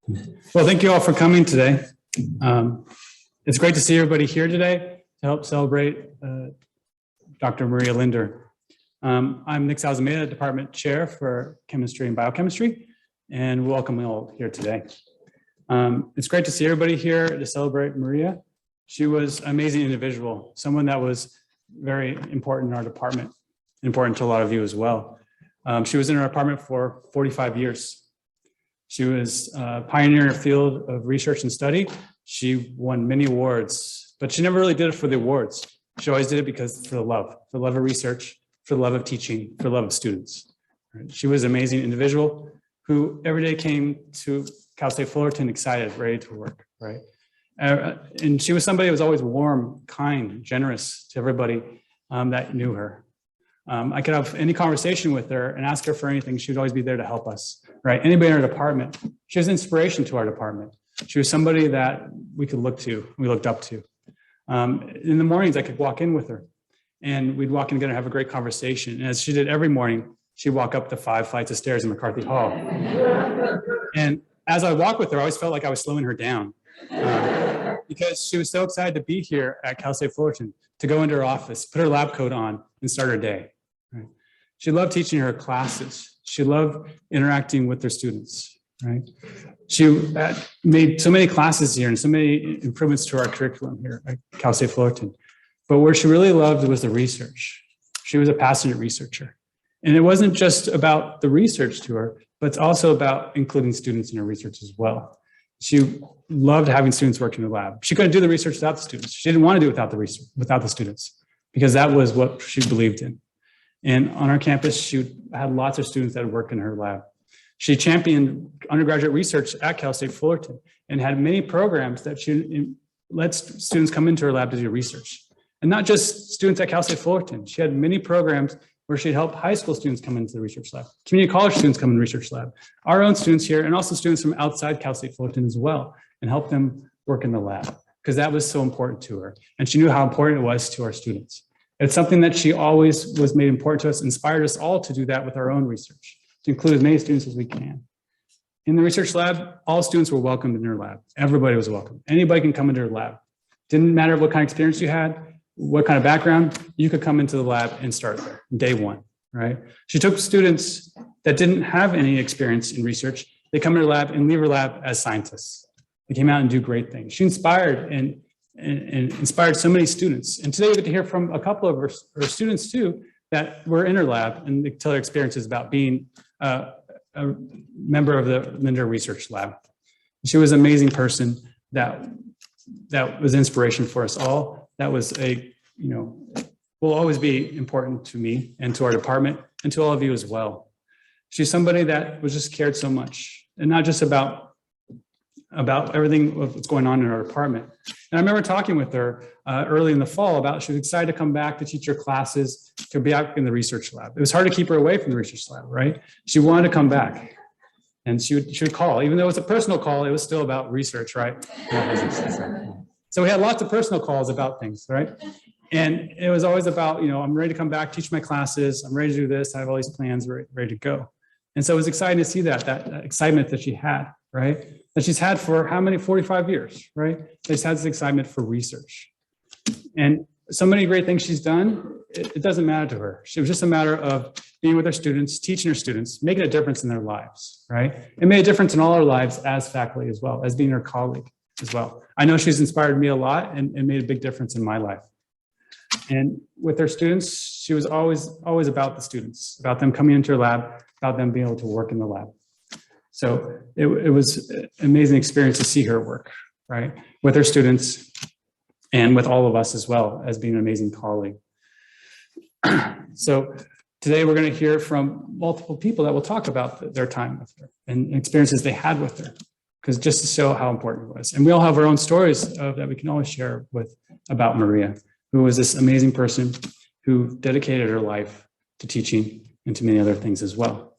Well, thank you all for coming today. It's great to see everybody here today to help celebrate Dr. Maria Linder. I'm Nick Salzameda, Department Chair for Chemistry and Biochemistry, and welcome you all here today. It's great to see everybody here to celebrate Maria. She was an amazing individual, someone that was very important in our department, important to a lot of you as well. She was in our department for 45 years. She was a pioneer in the field of research and study. She won many awards, but she never really did it for the awards. She always did it because for the love of research, for the love of teaching, for the love of students. She was an amazing individual who every day came to Cal State Fullerton excited, ready to work, right? And she was somebody who was always warm, kind, generous to everybody that knew her. I could have any conversation with her and ask her for anything. She would always be there to help us, right? Anybody in our department. She was inspiration to our department. She was somebody that we could look to, we looked up to. In the mornings, I could walk in with her and we'd walk in together and have a great conversation. And as she did every morning, she'd walk up the 5 flights of stairs in McCarthy Hall. And as I walked with her, I always felt like I was slowing her down because she was so excited to be here at Cal State Fullerton, to go into her office, put her lab coat on and start her day. Right? She loved teaching her classes. She loved interacting with her students, right? She made so many classes here and so many improvements to our curriculum here at Cal State Fullerton. But where she really loved was the research. She was a passionate researcher. And it wasn't just about the research to her, but it's also about including students in her research as well. She loved having students work in the lab. She couldn't do the research without the students. She didn't want to do it without the research, without the students, because that was what she believed in. And on our campus, she had lots of students that would work in her lab. She championed undergraduate research at Cal State Fullerton and had many programs that she let students come into her lab to do research. And not just students at Cal State Fullerton. She had many programs where she'd help high school students come into the research lab, community college students come in the research lab, our own students here, and also students from outside Cal State Fullerton as well, and help them work in the lab, because that was so important to her. And she knew how important it was to our students. It's something that she always was made important to us, inspired us all to do that with our own research, to include as many students as we can. In the research lab, all students were welcomed in her lab. Everybody was welcome. Anybody can come into her lab. Didn't matter what kind of experience you had, what kind of background, you could come into the lab and start there, day one, right? She took students that didn't have any experience in research. They come into her lab and leave her lab as scientists. They came out and do great things. She inspired and inspired so many students. And today we get to hear from a couple of her students too that were in her lab and they tell their experiences about being a member of the Linder Research Lab. She was an amazing person that was inspiration for us all. That was will always be important to me and to our department and to all of you as well. She's somebody that was just cared so much, and not just about everything that's going on in our department. And I remember talking with her early in the fall about she was excited to come back to teach her classes, to be out in the research lab. It was hard to keep her away from the research lab, right? She wanted to come back. And she would call, even though it was a personal call, it was still about research, right? So we had lots of personal calls about things, right? And it was always about, I'm ready to come back, teach my classes. I'm ready to do this. I have all these plans ready to go. And so it was exciting to see that excitement that she had, right? That she's had for how many, 45 years, right? She's had this excitement for research. And so many great things she's done, it doesn't matter to her. It was just a matter of being with her students, teaching her students, making a difference in their lives, right? It made a difference in all our lives as faculty as well, as being her colleague as well. I know she's inspired me a lot and made a big difference in my life. And with her students, she was always about the students, about them coming into her lab, about them being able to work in the lab. So it was an amazing experience to see her work, right? With her students and with all of us as well as being an amazing colleague. So today we're going to hear from multiple people that will talk about their time with her and experiences they had with her, because just to show how important it was. And we all have our own stories that we can always share about Maria, who was this amazing person who dedicated her life to teaching and to many other things as well.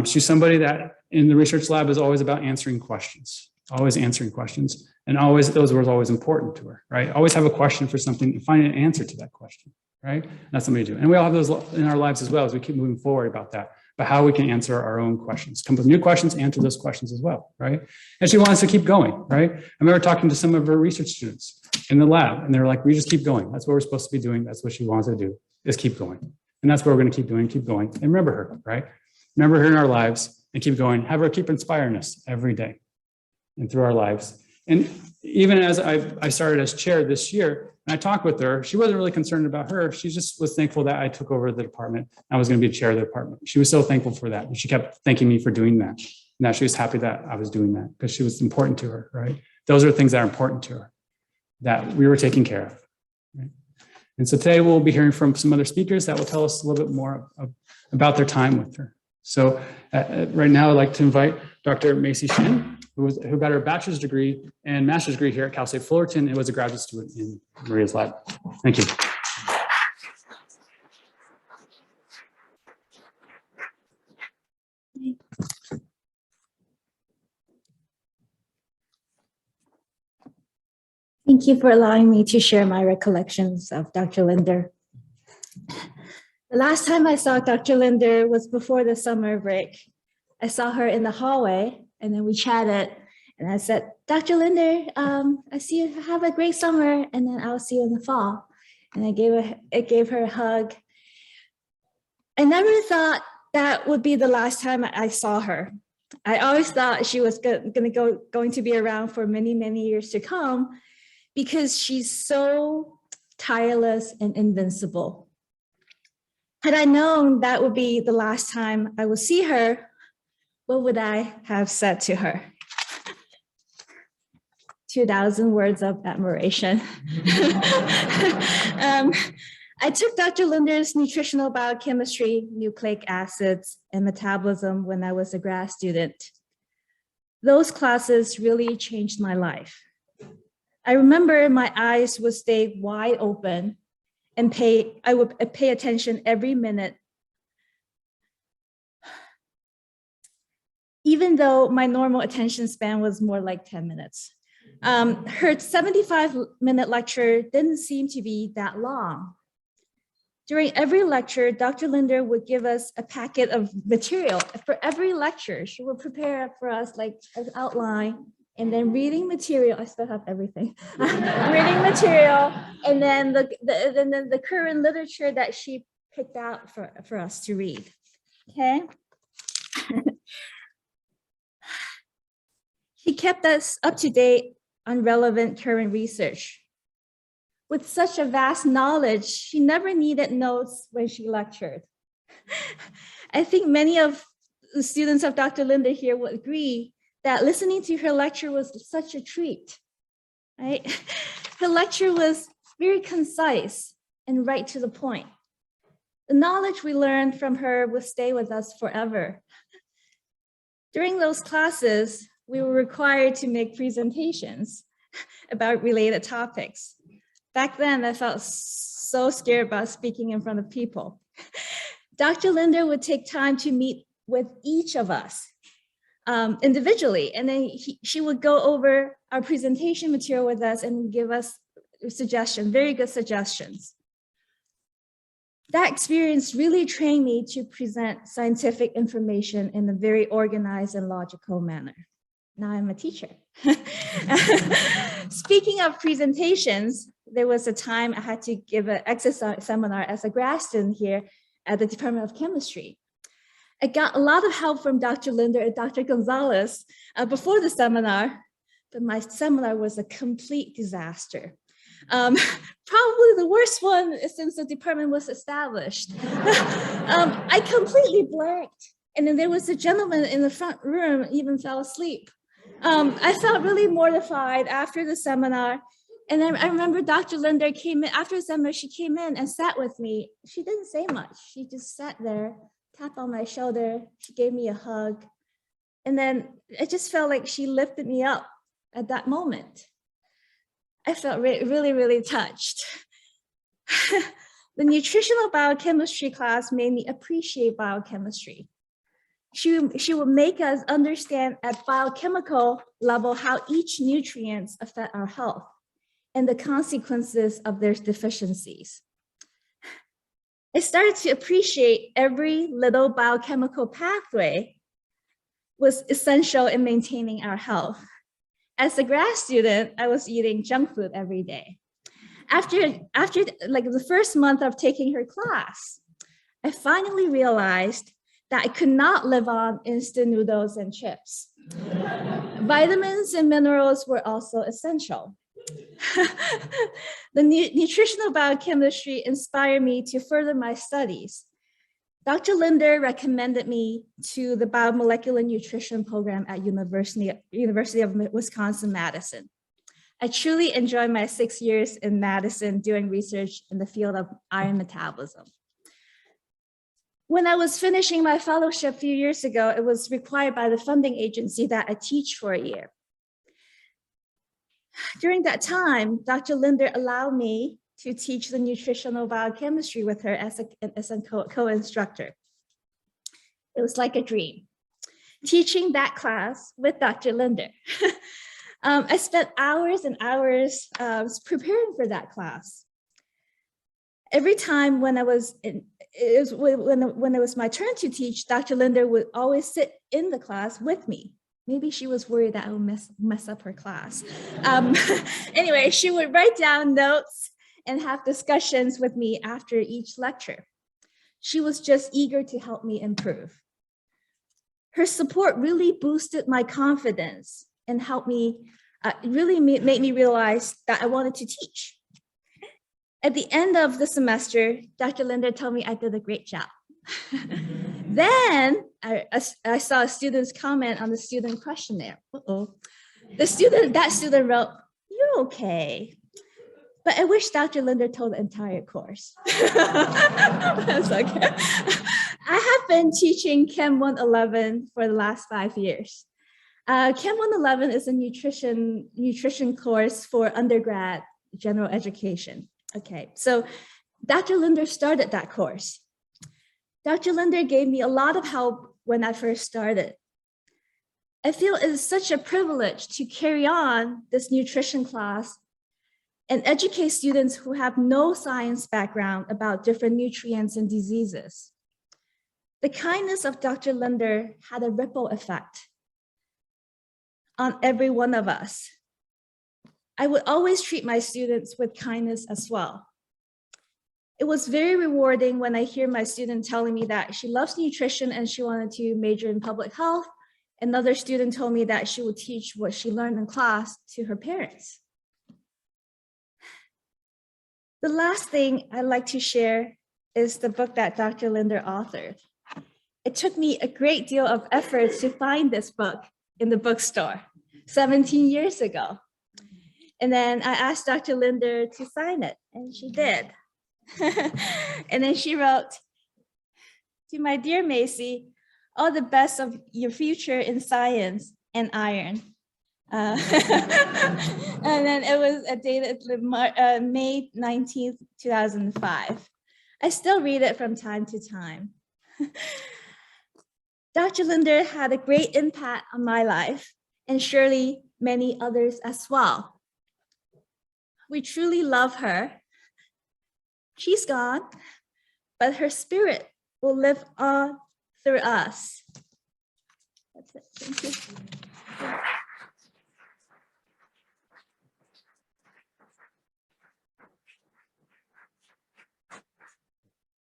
She's somebody that in the research lab is always about answering questions, always answering questions. And those were always important to her, right? Always have a question for something and find an answer to that question, right? That's something to do. And we all have those in our lives as well as we keep moving forward about that. but how we can answer our own questions, come up with new questions, answer those questions as well, right? And she wants to keep going, right? I remember talking to some of her research students in the lab, and they're like, we just keep going. That's what we're supposed to be doing. That's what she wants to do, is keep going. And that's what we're going to keep doing, keep going. And remember her, right? Remember her in our lives and keep going. Have her keep inspiring us every day and through our lives. And even as I started as chair this year, and I talked with her, she wasn't really concerned about her. She just was thankful that I took over the department. I was going to be chair of the department. She was so thankful for that. And she kept thanking me for doing that. Now she was happy that I was doing that because she was important to her, right? Those are things that are important to her, that we were taking care of. Right? And so today we'll be hearing from some other speakers that will tell us a little bit more about their time with her. So right now I'd like to invite Dr. Macy Shin, who got her bachelor's degree and master's degree here at Cal State Fullerton and was a graduate student in Maria's lab. Thank you. Thank you for allowing me to share my recollections of Dr. Linder. The last time I saw Dr. Linder was before the summer break. I saw her in the hallway and then we chatted and I said, Dr. Linder, I see you have a great summer and then I'll see you in the fall. And I gave her a hug. I never thought that would be the last time I saw her. I always thought she was going to be around for many, many years to come because she's so tireless and invincible. Had I known that would be the last time I would see her, what would I have said to her? 2,000 words of admiration. I took Dr. Linder's nutritional biochemistry, nucleic acids, and metabolism when I was a grad student. Those classes really changed my life. I remember my eyes would stay wide open and I would pay attention every minute. Even though my normal attention span was more like 10 minutes. Her 75-minute lecture didn't seem to be that long. During every lecture, Dr. Linder would give us a packet of material. For every lecture, she would prepare for us like an outline and then reading material. I still have everything. Reading material and then the current literature that she picked out for us to read, okay? She kept us up to date on relevant current research. With such a vast knowledge, she never needed notes when she lectured. I think many of the students of Dr. Linder here would agree that listening to her lecture was such a treat, right? Her lecture was very concise and right to the point. The knowledge we learned from her will stay with us forever. During those classes, we were required to make presentations about related topics. Back then, I felt so scared about speaking in front of people. Dr. Linder would take time to meet with each of us individually, and then she would go over our presentation material with us and give us suggestions, very good suggestions. That experience really trained me to present scientific information in a very organized and logical manner. Now I'm a teacher. Speaking of presentations, there was a time I had to give an exercise seminar as a grad student here at the Department of Chemistry. I got a lot of help from Dr. Linder and Dr. Gonzalez before the seminar, but my seminar was a complete disaster. Probably the worst one since the department was established. I completely blanked. And then there was a gentleman in the front room even fell asleep. I felt really mortified after the seminar. And then I remember Dr. Linder came in, after the seminar, she came in and sat with me. She didn't say much. She just sat there, tapped on my shoulder. She gave me a hug. And then I just felt like she lifted me up at that moment. I felt really, really touched. The nutritional biochemistry class made me appreciate biochemistry. She would make us understand at biochemical level how each nutrients affect our health and the consequences of their deficiencies. I started to appreciate every little biochemical pathway was essential in maintaining our health. As a grad student, I was eating junk food every day. After like the first month of taking her class, I finally realized that I could not live on instant noodles and chips. Vitamins and minerals were also essential. The nutritional biochemistry inspired me to further my studies. Dr. Linder recommended me to the biomolecular nutrition program at University of Wisconsin-Madison. I truly enjoyed my 6 years in Madison doing research in the field of iron metabolism. When I was finishing my fellowship a few years ago, it was required by the funding agency that I teach for a year. During that time, Dr. Linder allowed me to teach the nutritional biochemistry with her as a co-instructor. It was like a dream, teaching that class with Dr. Linder. I spent hours and hours preparing for that class. Every time when it was my turn to teach, Dr. Linder would always sit in the class with me. Maybe she was worried that I would mess up her class. Anyway, she would write down notes and have discussions with me after each lecture. She was just eager to help me improve. Her support really boosted my confidence and helped me, really made me realize that I wanted to teach. At the end of the semester, Dr. Linder told me I did a great job. Then I saw a student's comment on the student questionnaire. That student wrote, "You're okay, but I wish Dr. Linder told the entire course." That's okay. I have been teaching Chem 111 for the last 5 years. Chem 111 is a nutrition course for undergrad general education. Okay, so Dr. Linder started that course. Dr. Linder gave me a lot of help when I first started. I feel it is such a privilege to carry on this nutrition class and educate students who have no science background about different nutrients and diseases. The kindness of Dr. Linder had a ripple effect on every one of us. I would always treat my students with kindness as well. It was very rewarding when I hear my student telling me that she loves nutrition and she wanted to major in public health. Another student told me that she would teach what she learned in class to her parents. The last thing I'd like to share is the book that Dr. Linder authored. It took me a great deal of effort to find this book in the bookstore 17 years ago. And then I asked Dr. Linder to sign it, and she did. And then she wrote, "To my dear Macy, all the best of your future in science and iron." And then it was dated May 19th, 2005. I still read it from time to time. Dr. Linder had a great impact on my life and surely many others as well. We truly love her. She's gone, but her spirit will live on through us. That's it. Thank you.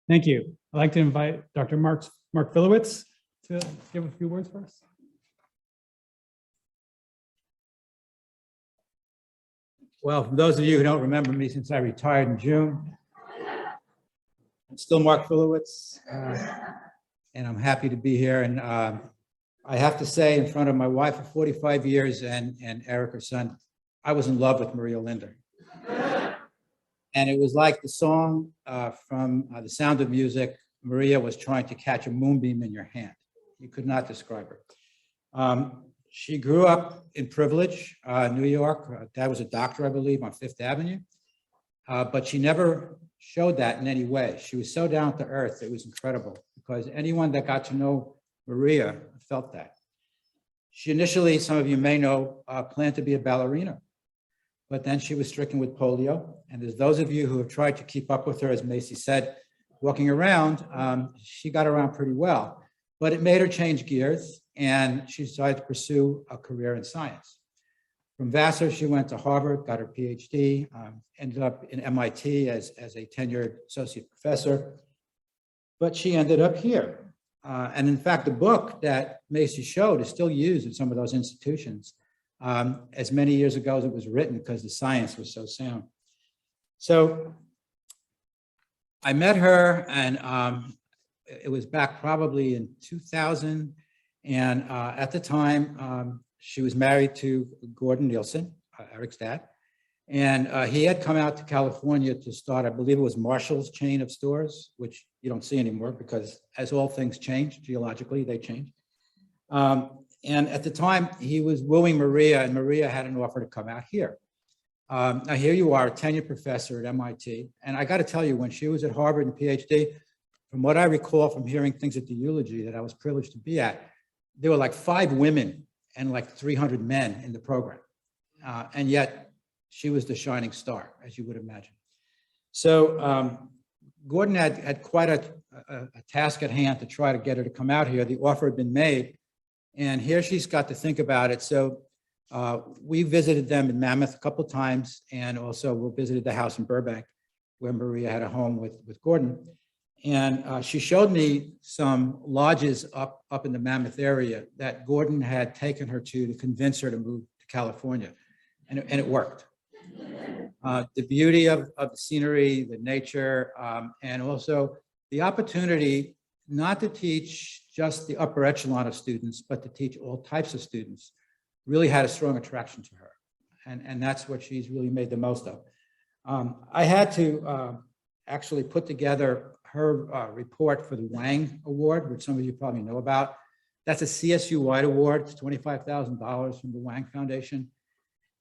Thank you. I'd like to invite Dr. Mark Filowitz to give a few words for us. Well, for those of you who don't remember me since I retired in June, I'm still Mark Filowitz, and I'm happy to be here. And I have to say, in front of my wife of 45 years and Eric, her son, I was in love with Maria Linder. And it was like the song from The Sound of Music. Maria was trying to catch a moonbeam in your hand. You could not describe her. She grew up in privilege, New York. Dad was a doctor, I believe, on Fifth Avenue. But she never showed that in any way. She was so down to earth, it was incredible, because anyone that got to know Maria felt that. She initially, some of you may know, planned to be a ballerina, but then she was stricken with polio. And there's those of you who have tried to keep up with her, as Macy said, walking around, she got around pretty well, but it made her change gears and she decided to pursue a career in science. From Vassar, she went to Harvard, got her PhD, ended up in MIT as a tenured associate professor, but she ended up here. And in fact, the book that Macy showed is still used in some of those institutions as many years ago as it was written because the science was so sound. So I met her and it was back probably in 2000. And at the time, she was married to Gordon Nielsen, Eric's dad. And he had come out to California to start, I believe it was Marshall's chain of stores, which you don't see anymore because as all things change, geologically, they change. And at the time, he was wooing Maria, and Maria had an offer to come out here. Now, here you are, a tenured professor at MIT. And I got to tell you, when she was at Harvard and PhD, from what I recall from hearing things at the eulogy that I was privileged to be at, there were like 5 women and like 300 men in the program. And yet she was the shining star, as you would imagine. So Gordon had quite a task at hand to try to get her to come out here. The offer had been made, and here she's got to think about it. So we visited them in Mammoth a couple of times, and also we visited the house in Burbank, where Maria had a home with Gordon. And she showed me some lodges up in the Mammoth area that Gordon had taken her to convince her to move to California. And it worked. The beauty of the scenery, the nature, and also the opportunity not to teach just the upper echelon of students, but to teach all types of students really had a strong attraction to her. And that's what she's really made the most of. I had to actually put together her report for the Wang Award, which some of you probably know about. That's a CSU-wide award. It's $25,000 from the Wang Foundation.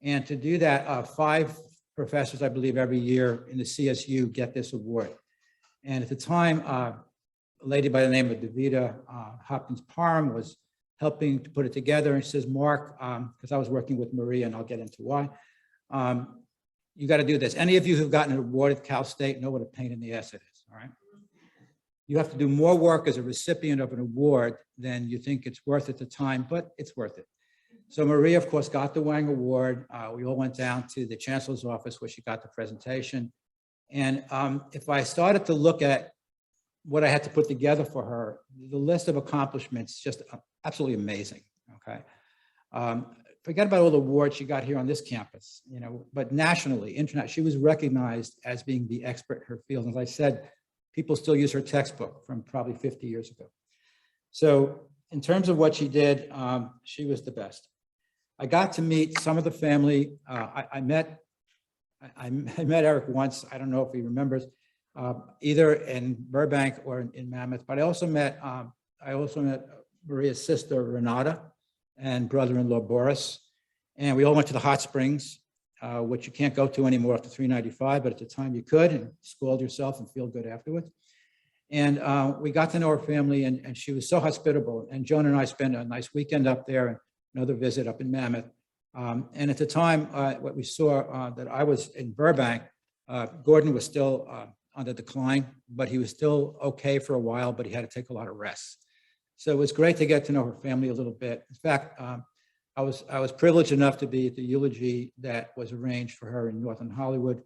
And to do that, 5 professors, I believe, every year in the CSU get this award. And at the time, a lady by the name of Davida Hopkins Parham was helping to put it together. And she says, Mark, because I was working with Maria, and I'll get into why, you got to do this. Any of you who've gotten an award at Cal State know what a pain in the ass it is, all right? You have to do more work as a recipient of an award than you think it's worth at the time, but it's worth it. So Maria, of course, got the Wang Award. We all went down to the chancellor's office where she got the presentation. And if I started to look at what I had to put together for her, the list of accomplishments, just absolutely amazing, okay? Forget about all the awards she got here on this campus, you know, but nationally, internationally, she was recognized as being the expert in her field. As I said, people still use her textbook from probably 50 years ago. So in terms of what she did, she was the best. I got to meet some of the family. I met Eric once. I don't know if he remembers, either in Burbank or in Mammoth. But I also met Maria's sister Renata and brother-in-law Boris, and we all went to the hot springs, which you can't go to anymore after 395, but at the time you could, and scald yourself and feel good afterwards. And we got to know her family, and she was so hospitable. And Joan and I spent a nice weekend up there, and another visit up in Mammoth. And at the time, what we saw that I was in Burbank, Gordon was still on the decline, but he was still okay for a while, but he had to take a lot of rest. So it was great to get to know her family a little bit. In fact, I was privileged enough to be at the eulogy that was arranged for her in Northern Hollywood.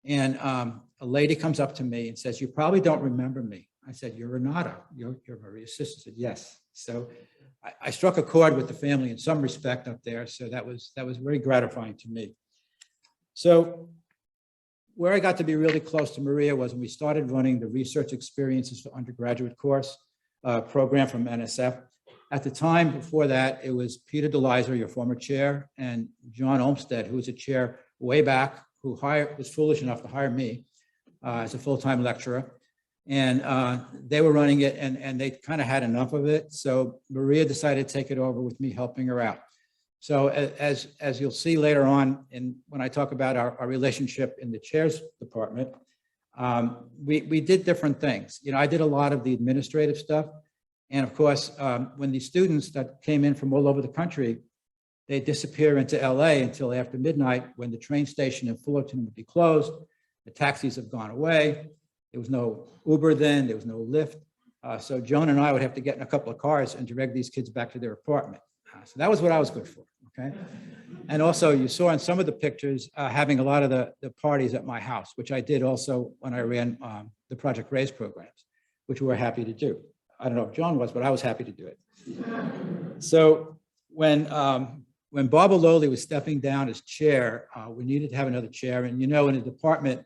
And a lady comes up to me and says, "You probably don't remember me." I said, "You're Renata, you're Maria's sister." She said, "Yes." So I struck a chord with the family in some respect up there. So that was very gratifying to me. So where I got to be really close to Maria was when we started running the Research Experiences for Undergraduate course program from NSF. At the time before that, it was Peter DeLizer, your former chair, and John Olmsted, who was a chair way back, who was foolish enough to hire me as a full-time lecturer. And they were running it, and they kind of had enough of it. So Maria decided to take it over with me helping her out. So as you'll see later on, when I talk about our relationship in the chairs department, we did different things. You know, I did a lot of the administrative stuff. And of course, when the students that came in from all over the country, they disappear into LA until after midnight when the train station in Fullerton would be closed. The taxis have gone away. There was no Uber then, there was no Lyft. So Joan and I would have to get in a couple of cars and drag these kids back to their apartment. So that was what I was good for, okay? And also you saw in some of the pictures having a lot of the parties at my house, which I did also when I ran the Project Raise programs, which we were happy to do. I don't know if John was, but I was happy to do it. So when Barbara Lowley was stepping down as chair, we needed to have another chair. And, you know, in a department,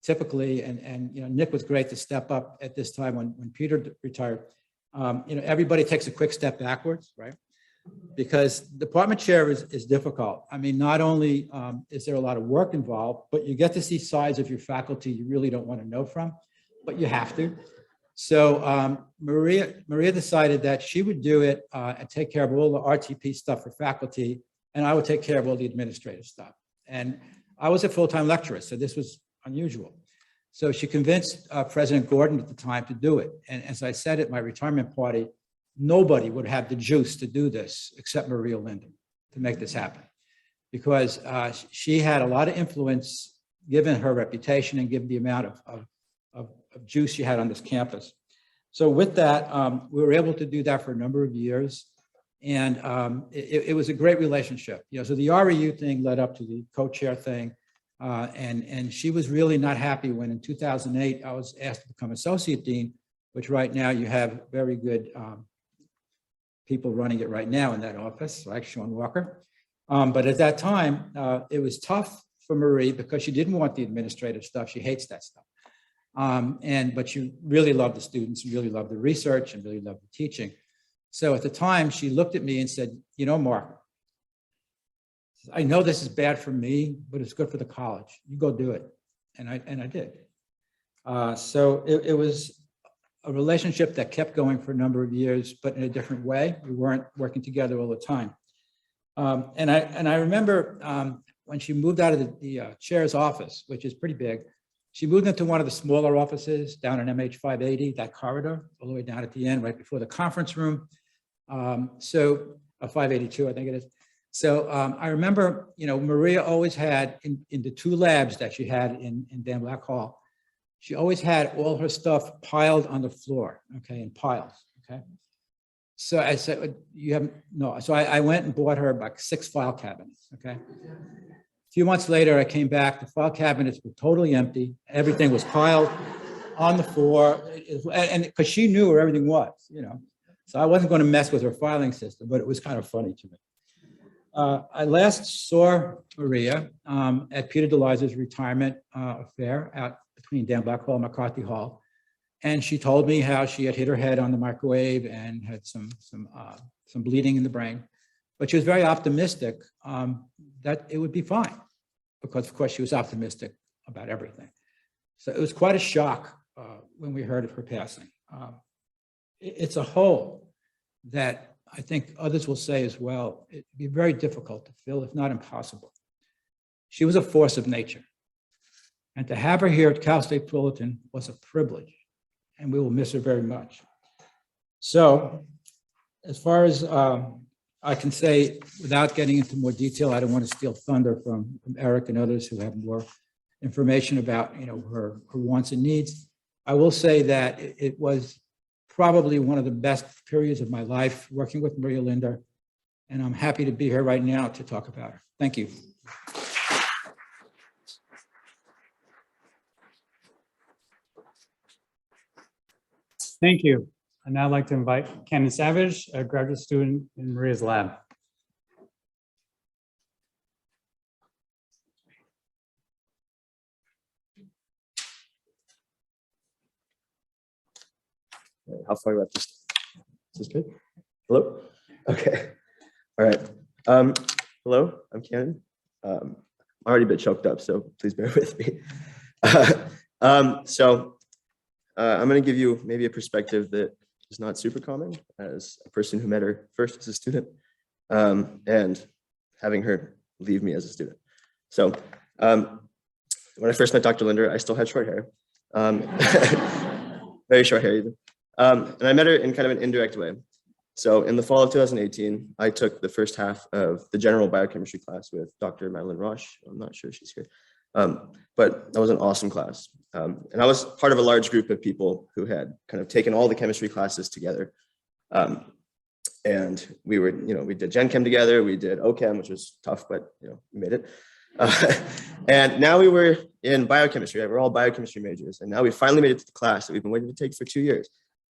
typically, and you know, Nick was great to step up at this time when Peter retired. You know, everybody takes a quick step backwards, right? Because department chair is difficult. I mean, not only is there a lot of work involved, but you get to see sides of your faculty you really don't want to know from, but you have to. So Maria decided that she would do it and take care of all the RTP stuff for faculty, and I would take care of all the administrative stuff. And I was a full-time lecturer, so this was unusual. So she convinced President Gordon at the time to do it. And as I said at my retirement party, nobody would have the juice to do this except Maria Linder to make this happen, because she had a lot of influence given her reputation and given the amount of juice she had on this campus. So with that, we were able to do that for a number of years. And it was a great relationship. You know, so the REU thing led up to the co-chair thing. And she was really not happy when in 2008, I was asked to become associate dean, which right now you have very good people running it right now in that office, like Sean Walker. But at that time, it was tough for Marie because she didn't want the administrative stuff. She hates that stuff. But she really loved the students, really loved the research, and really loved the teaching. So at the time, she looked at me and said, you know, Mark, I know this is bad for me, but it's good for the college. You go do it. And I did. So it was a relationship that kept going for a number of years, but in a different way. We weren't working together all the time. And I remember when she moved out of the chair's office, which is pretty big, she moved into one of the smaller offices down in MH 580, that corridor, all the way down at the end, right before the conference room. So 582, I think it is. So I remember, you know, Maria always had in the two labs that she had in Dan Black Hall, she always had all her stuff piled on the floor, okay, in piles, okay? So I said, you have, no. So I went and bought her like 6 file cabinets, okay? A few months later, I came back, the file cabinets were totally empty. Everything was piled on the floor. And because she knew where everything was, you know? So I wasn't going to mess with her filing system, but it was kind of funny to me. I last saw Maria at Peter DeLiza's retirement affair out between Dan Black Hall and McCarthy Hall. And she told me how she had hit her head on the microwave and had some bleeding in the brain. But she was very optimistic that it would be fine, because of course she was optimistic about everything. So it was quite a shock when we heard of her passing. It's a hole that I think others will say as well, it'd be very difficult to fill, if not impossible. She was a force of nature. And to have her here at Cal State Fullerton was a privilege, and we will miss her very much. So as far as I can say, without getting into more detail, I don't want to steal thunder from Eric and others who have more information about, you know, her wants and needs. I will say that it was probably one of the best periods of my life working with Maria Linder, and I'm happy to be here right now to talk about her. Thank you. Thank you. I'd now like to invite Cannon Savage, a graduate student in Maria's lab. How far about this? Is this good? Hello? Okay. All right. Hello, I'm Cannon. I'm already a bit choked up, so please bear with me. I'm going to give you maybe a perspective that is not super common as a person who met her first as a student and having her leave me as a student. So when I first met Dr. Linder, I still had short hair, very short hair even. And I met her in kind of an indirect way. So in the fall of 2018, I took the first half of the general biochemistry class with Dr. Madeline Roche. I'm not sure if she's here. But that was an awesome class. And I was part of a large group of people who had kind of taken all the chemistry classes together. And we were, we did Gen Chem together, we did OChem, which was tough, but we made it. And now we were in biochemistry, right? We're all biochemistry majors. And now we finally made it to the class that we've been waiting to take for 2 years.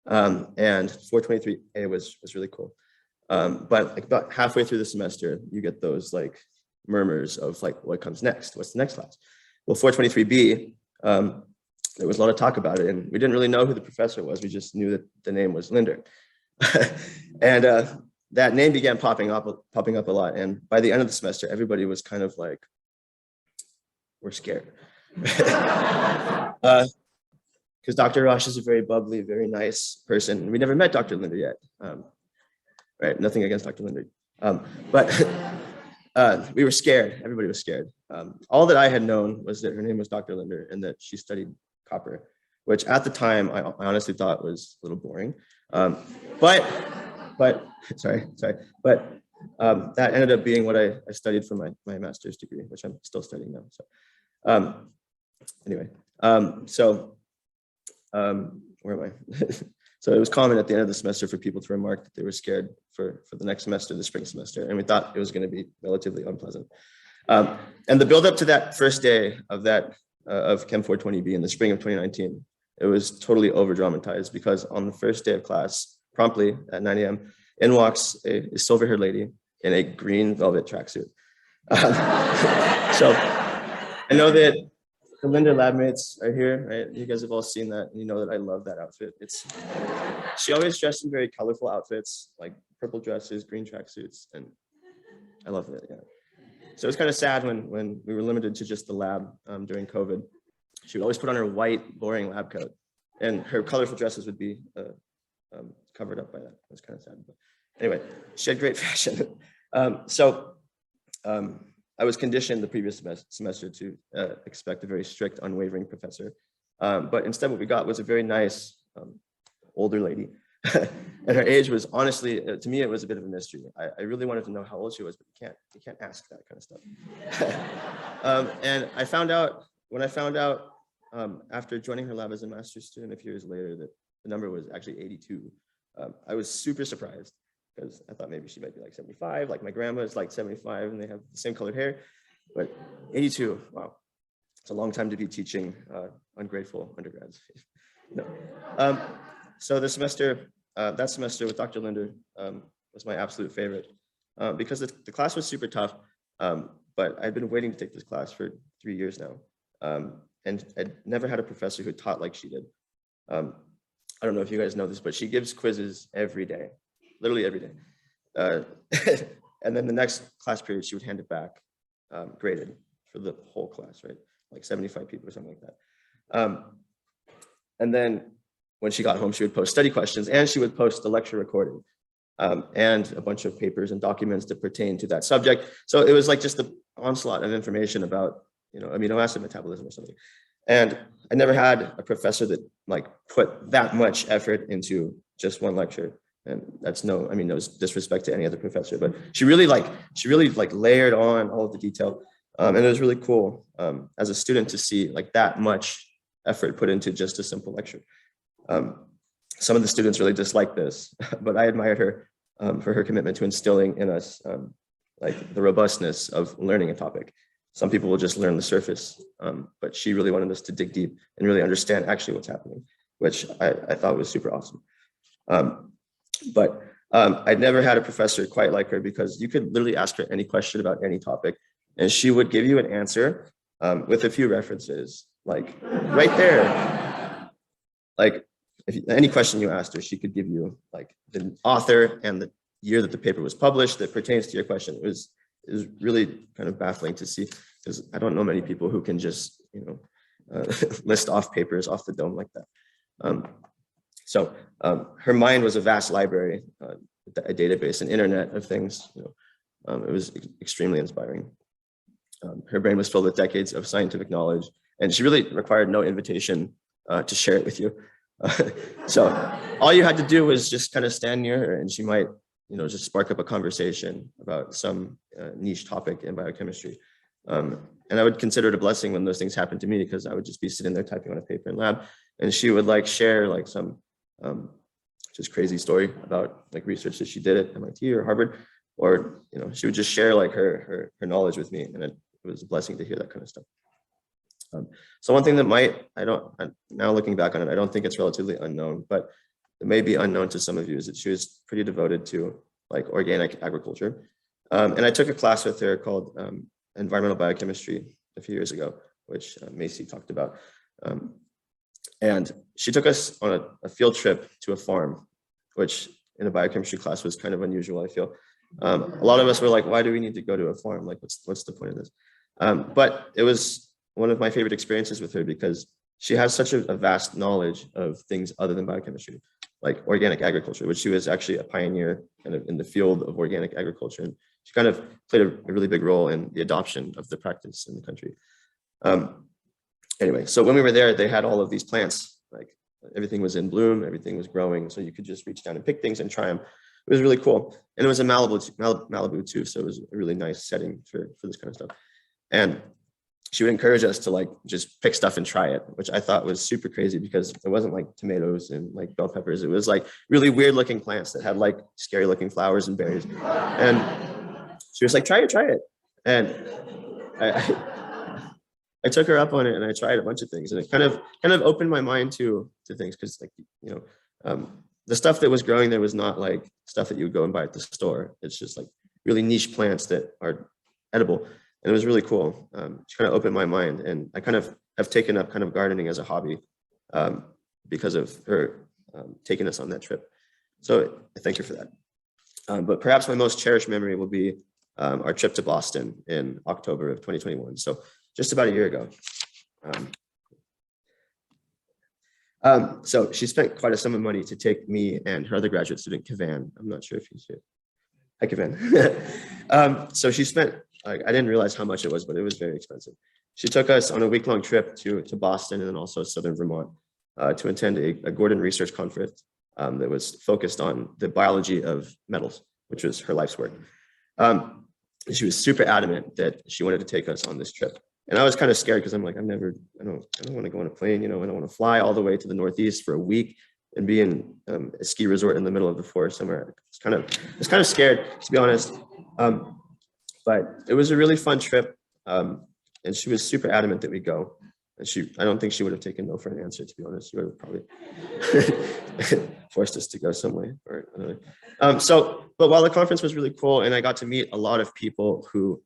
And 423A was really cool. But like about halfway through the semester, you get those like murmurs of like, what comes next? What's the next class? Well, 423B, there was a lot of talk about it, and we didn't really know who the professor was. We just knew that the name was Linder. And that name began popping up a lot. And by the end of the semester, everybody was kind of like, we're scared. Because Dr. Rosh is a very bubbly, very nice person. We never met Dr. Linder yet. Right, nothing against Dr. Linder. But we were scared. Everybody was scared. All that I had known was that her name was Dr. Linder and that she studied copper, which at the time I honestly thought was a little boring. But that ended up being what I studied for my master's degree, which I'm still studying now. So anyway, where am I? So it was common at the end of the semester for people to remark that they were scared for the next semester, the spring semester, and we thought it was going to be relatively unpleasant. And the build up to that first day of Chem 420B in the spring of 2019, it was totally over dramatized because on the first day of class, promptly at 9 a.m., in walks a silver-haired lady in a green velvet tracksuit. So I know that the Linder lab mates are here, right? You guys have all seen that, and you know that I love that outfit. She always dressed in very colorful outfits, like purple dresses, green tracksuits, and I love it, yeah. So it was kind of sad when we were limited to just the lab during COVID. She would always put on her white, boring lab coat, and her colorful dresses would be covered up by that. It was kind of sad. But anyway, she had great fashion. I was conditioned the previous semester to expect a very strict, unwavering professor. But instead what we got was a very nice older lady. And her age was honestly, to me, it was a bit of a mystery. I really wanted to know how old she was, but you can't ask that kind of stuff. And when I found out after joining her lab as a master's student a few years later that the number was actually 82, I was super surprised because I thought maybe she might be like 75, like my grandma is like 75 and they have the same colored hair, but 82, wow. It's a long time to be teaching ungrateful undergrads. No. So the semester, that semester with Dr. Linder was my absolute favorite because the class was super tough, but I'd been waiting to take this class for 3 years now. And I'd never had a professor who taught like she did. I don't know if you guys know this, but she gives quizzes every day, literally every day. And then the next class period, she would hand it back graded for the whole class, right? Like 75 people or something like that. And then when she got home, she would post study questions and she would post the lecture recording and a bunch of papers and documents that pertain to that subject. So it was like just the onslaught of information about, amino acid metabolism or something. And I never had a professor that like put that much effort into just one lecture. And that's no disrespect to any other professor, but she really layered on all of the detail. And it was really cool as a student to see like that much effort put into just a simple lecture. Some of the students really disliked this, but I admired her for her commitment to instilling in us like the robustness of learning a topic. Some people will just learn the surface, but she really wanted us to dig deep and really understand actually what's happening, which I thought was super awesome. But I'd never had a professor quite like her because you could literally ask her any question about any topic and she would give you an answer with a few references, like right there. Like any question you asked her, she could give you like the author and the year that the paper was published that pertains to your question. It was really kind of baffling to see because I don't know many people who can just, list off papers off the dome like that. So her mind was a vast library, a database, an internet of things. It was extremely inspiring. Her brain was filled with decades of scientific knowledge, and she really required no invitation to share it with you. So all you had to do was just kind of stand near her, and she might, just spark up a conversation about some niche topic in biochemistry. And I would consider it a blessing when those things happened to me, because I would just be sitting there typing on a paper in lab, and she would like share like some just crazy story about like research that she did at MIT or Harvard, or she would just share like her knowledge with me, and it was a blessing to hear that kind of stuff. So one thing that now looking back on it, I don't think it's relatively unknown, but it may be unknown to some of you, is that she was pretty devoted to like organic agriculture. And I took a class with her called environmental biochemistry a few years ago, which Macy talked about. And she took us on a field trip to a farm, which in a biochemistry class was kind of unusual, I feel. A lot of us were like, why do we need to go to a farm? Like, what's the point of this? But it was one of my favorite experiences with her, because she has such a vast knowledge of things other than biochemistry, like organic agriculture, which she was actually a pioneer kind of in the field of organic agriculture. And she kind of played a really big role in the adoption of the practice in the country. Anyway, so when we were there, they had all of these plants, like everything was in bloom, everything was growing. So you could just reach down and pick things and try them. It was really cool. And it was in Malibu too. So it was a really nice setting for this kind of stuff. And she would encourage us to like just pick stuff and try it, which I thought was super crazy, because it wasn't like tomatoes and like bell peppers. It was like really weird looking plants that had like scary looking flowers and berries. And she was like, try it. And I took her up on it, and I tried a bunch of things, and it kind of opened my mind to things, because like, the stuff that was growing there was not like stuff that you would go and buy at the store. It's just like really niche plants that are edible. And it was really cool. She kind of opened my mind, and I kind of have taken up kind of gardening as a hobby because of her taking us on that trip. So I thank her for that. But perhaps my most cherished memory will be our trip to Boston in October of 2021. So just about a year ago. So she spent quite a sum of money to take me and her other graduate student, Kavan. I'm not sure if you see it. Hi, Kavan. So she spent, like, I didn't realize how much it was, but it was very expensive. She took us on a week-long trip to Boston and then also southern Vermont to attend a Gordon Research Conference that was focused on the biology of metals, which was her life's work. She was super adamant that she wanted to take us on this trip. And I was kind of scared, because I'm like, I don't want to go on a plane, I don't want to fly all the way to the Northeast for a week and be in a ski resort in the middle of the forest somewhere. It's kind of scared, to be honest. But it was a really fun trip. And she was super adamant that we go. And I don't think she would have taken no for an answer, to be honest. She would have probably forced us to go some way or another. But while the conference was really cool, and I got to meet a lot of people who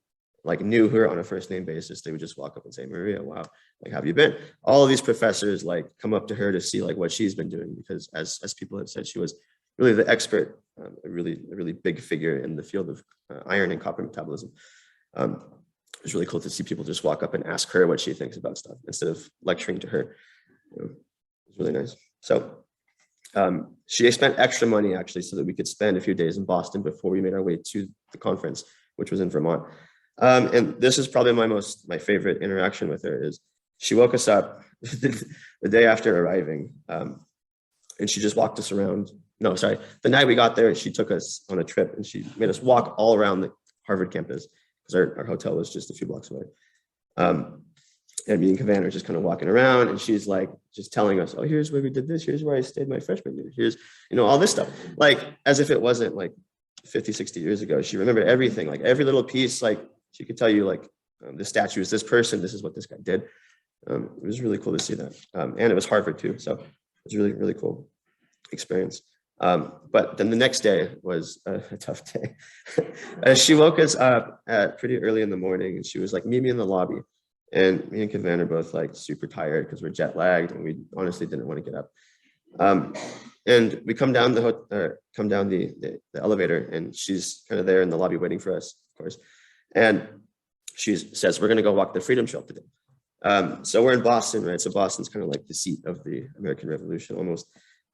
like knew her on a first name basis, they would just walk up and say, Maria, wow, like, how have you been? All of these professors like come up to her to see like what she's been doing, because as people have said, she was really the expert, a really big figure in the field of iron and copper metabolism. It was really cool to see people just walk up and ask her what she thinks about stuff instead of lecturing to her. It was really nice. So she spent extra money actually so that we could spend a few days in Boston before we made our way to the conference, which was in Vermont. And this is probably my favorite interaction with her. Is she woke us up the day after arriving, and she just walked us around. No, sorry. The night we got there, she took us on a trip, and she made us walk all around the Harvard campus, because our hotel was just a few blocks away. And me and Kavan are just kind of walking around, and she's like just telling us, oh, here's where we did this. Here's where I stayed my freshman year. Here's, all this stuff. Like, as if it wasn't like 50, 60 years ago. She remembered everything, like every little piece. Like, she could tell you, like, this statue is this person. This is what this guy did. It was really cool to see that. And it was Harvard too. So it was really, really cool experience. But then the next day was a tough day. She woke us up at pretty early in the morning, and she was like, meet me in the lobby. And me and Kavan are both like super tired because we're jet lagged, and we honestly didn't want to get up. And we come down the elevator, and she's kind of there in the lobby waiting for us, of course. And she says, we're going to go walk the Freedom Trail today. So we're in Boston, right? So Boston's kind of like the seat of the American Revolution almost.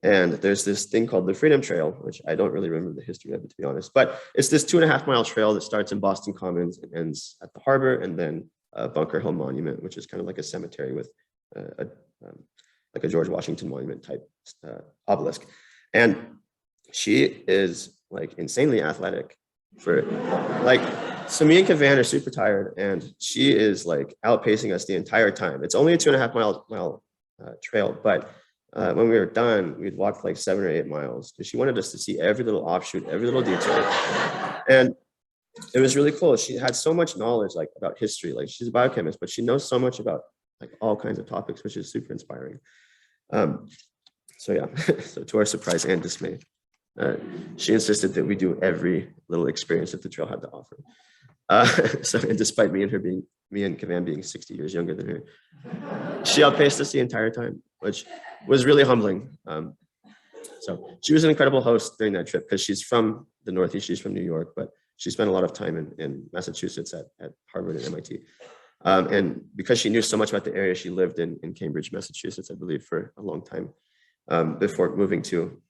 And there's this thing called the Freedom Trail, which I don't really remember the history of it, to be honest. But it's this 2.5 mile trail that starts in Boston Commons and ends at the harbor, and then Bunker Hill Monument, which is kind of like a cemetery with like a George Washington monument type obelisk. And she is like insanely athletic for like So me and Kavan are super tired, and she is like outpacing us the entire time. It's only a 2.5 mile trail, but when we were done, we'd walked like 7 or 8 miles because she wanted us to see every little offshoot, every little detail. And it was really cool. She had so much knowledge like about history. Like she's a biochemist, but she knows so much about like all kinds of topics, which is super inspiring. So yeah, so to our surprise and dismay, she insisted that we do every little experience that the trail had to offer. So, and despite me and Kavan being 60 years younger than her, she outpaced us the entire time, which was really humbling. So she was an incredible host during that trip because she's from the Northeast, she's from New York, but she spent a lot of time in Massachusetts at Harvard and MIT. And because she knew so much about the area, she lived in Cambridge, Massachusetts, I believe, for a long time before moving to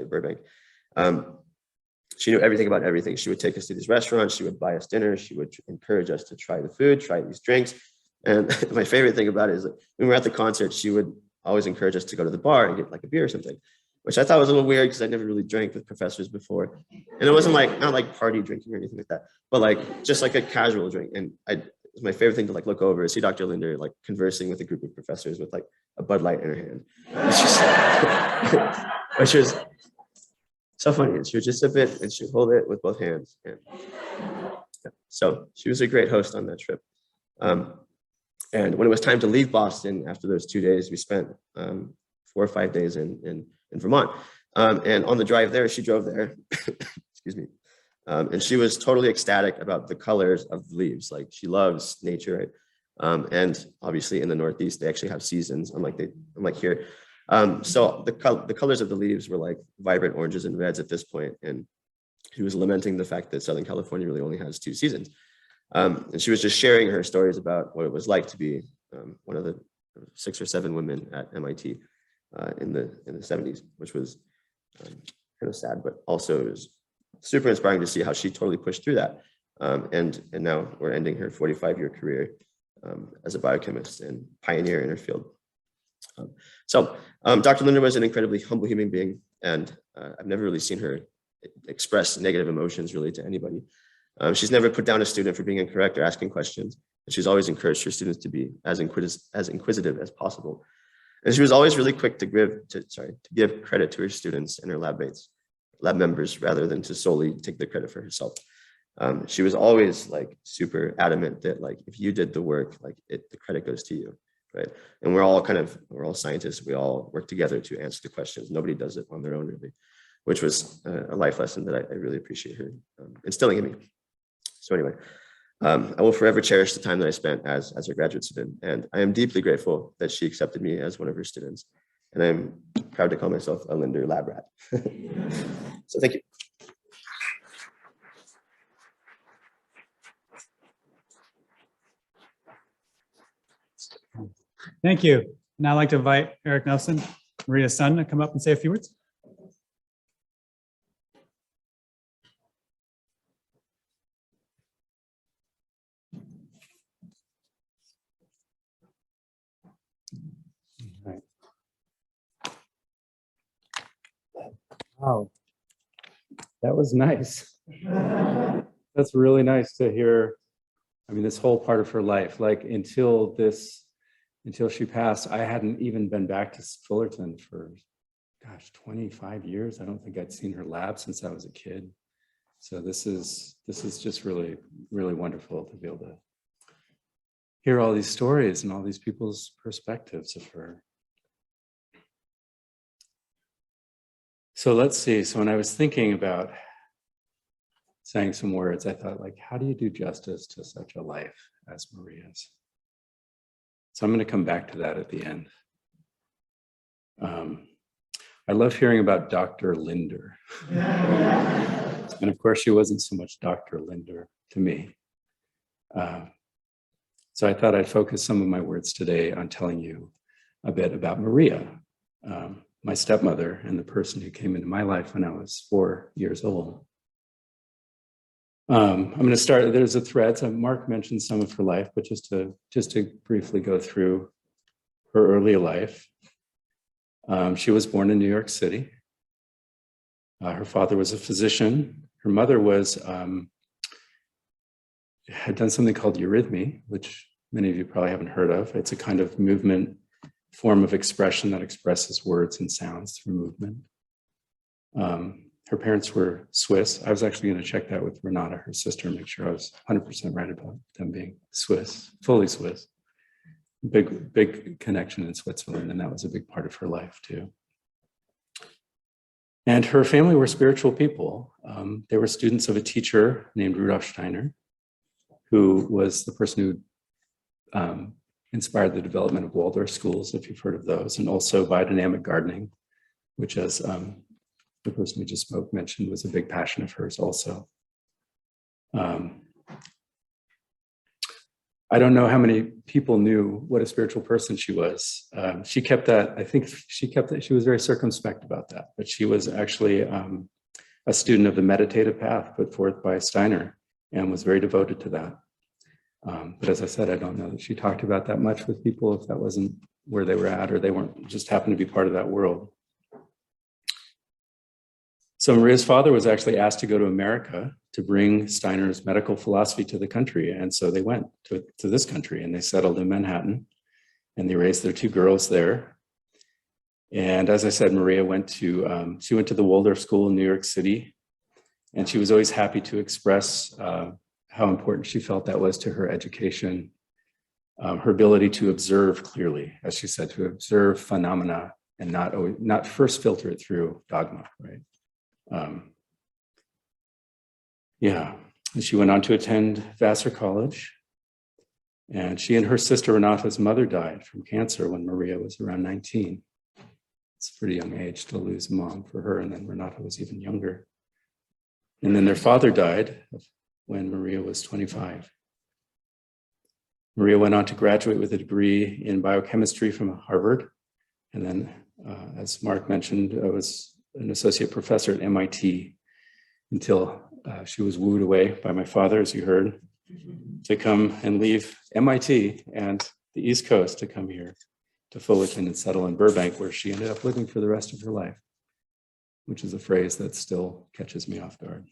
Burbank. She knew everything about everything. She would take us to these restaurants. She would buy us dinner. She would encourage us to try the food, try these drinks. And my favorite thing about it is that when we were at the concert, she would always encourage us to go to the bar and get like a beer or something, which I thought was a little weird because I never really drank with professors before. And it wasn't like, not like party drinking or anything like that, but like just like a casual drink. And my favorite thing to like look over is see Dr. Linder like conversing with a group of professors with like a Bud Light in her hand. Which was so funny. And she would just sip it and she would hold it with both hands. And yeah. So she was a great host on that trip. And when it was time to leave Boston after those 2 days, we spent 4 or 5 days in Vermont. And on the drive there, she drove there, excuse me. And she was totally ecstatic about the colors of the leaves. Like she loves nature, right? And obviously in the Northeast, they actually have seasons, unlike here. So the colors of the leaves were like vibrant oranges and reds at this point. And she was lamenting the fact that Southern California really only has 2 seasons. And she was just sharing her stories about what it was like to be one of the 6 or 7 women at MIT in the 70s, which was kind of sad, but also it was super inspiring to see how she totally pushed through that. And now we're ending her 45-year career as a biochemist and pioneer in her field. So Dr. Linder was an incredibly humble human being, and I've never really seen her express negative emotions really to anybody. She's never put down a student for being incorrect or asking questions, and she's always encouraged her students to be as inquisitive as possible. And she was always really quick to give credit to her students and her lab members, rather than to solely take the credit for herself. She was always like super adamant that like if you did the work, like the credit goes to you, right? And we're all scientists. We all work together to answer the questions. Nobody does it on their own, really, which was a life lesson that I really appreciate her instilling in me. So anyway, I will forever cherish the time that I spent as her graduate student, and I am deeply grateful that she accepted me as one of her students. And I'm proud to call myself a Linder lab rat. So thank you. Thank you. Now I'd like to invite Eric Nelson, Maria's son, to come up and say a few words. Wow, that was nice. That's really nice to hear. I mean, this whole part of her life, like until she passed, I hadn't even been back to Fullerton for, gosh, 25 years. I don't think I'd seen her lab since I was a kid. So this is just really, really wonderful to be able to hear all these stories and all these people's perspectives of her. So let's see. So when I was thinking about saying some words, I thought, like, how do you do justice to such a life as Maria's? So I'm going to come back to that at the end. I love hearing about Dr. Linder. And of course, she wasn't so much Dr. Linder to me. So I thought I'd focus some of my words today on telling you a bit about Maria, my stepmother, and the person who came into my life when I was 4 years old. I'm going to start, there's a thread. So Mark mentioned some of her life, but just to briefly go through her early life. She was born in New York City. Her father was a physician. Her mother was had done something called eurythmy, which many of you probably haven't heard of. It's a kind of movement form of expression that expresses words and sounds through movement. Her parents were Swiss. I was actually going to check that with Renata, her sister, and make sure I was 100% right about them being Swiss, fully Swiss. Big connection in Switzerland, and that was a big part of her life too. And her family were spiritual people. They were students of a teacher named Rudolf Steiner, who was the person who inspired the development of Waldorf schools, if you've heard of those, and also biodynamic gardening, which, as the person we just spoke mentioned, was a big passion of hers also. I don't know how many people knew what a spiritual person she was. She kept that, I think she kept that, she was very circumspect about that, but she was actually a student of the meditative path put forth by Steiner and was very devoted to that. But as I said, I don't know that she talked about that much with people if that wasn't where they were at, or they weren't, just happened to be part of that world. So Maria's father was actually asked to go to America to bring Steiner's medical philosophy to the country. And so they went to this country and they settled in Manhattan and they raised their two girls there. And as I said, Maria went to, she went to the Waldorf School in New York City, and she was always happy to express how important she felt that was to her education, her ability to observe clearly, as she said, to observe phenomena and not first filter it through dogma, right? Yeah, and she went on to attend Vassar College, and she and her sister Renata's mother died from cancer when Maria was around 19. It's a pretty young age to lose a mom for her, and then Renata was even younger. And then their father died when Maria was 25. Maria went on to graduate with a degree in biochemistry from Harvard, and then, as Mark mentioned, was an associate professor at MIT until she was wooed away by my father, as you heard, to come and leave MIT and the East Coast to come here to Fullerton and settle in Burbank, where she ended up living for the rest of her life, which is a phrase that still catches me off guard.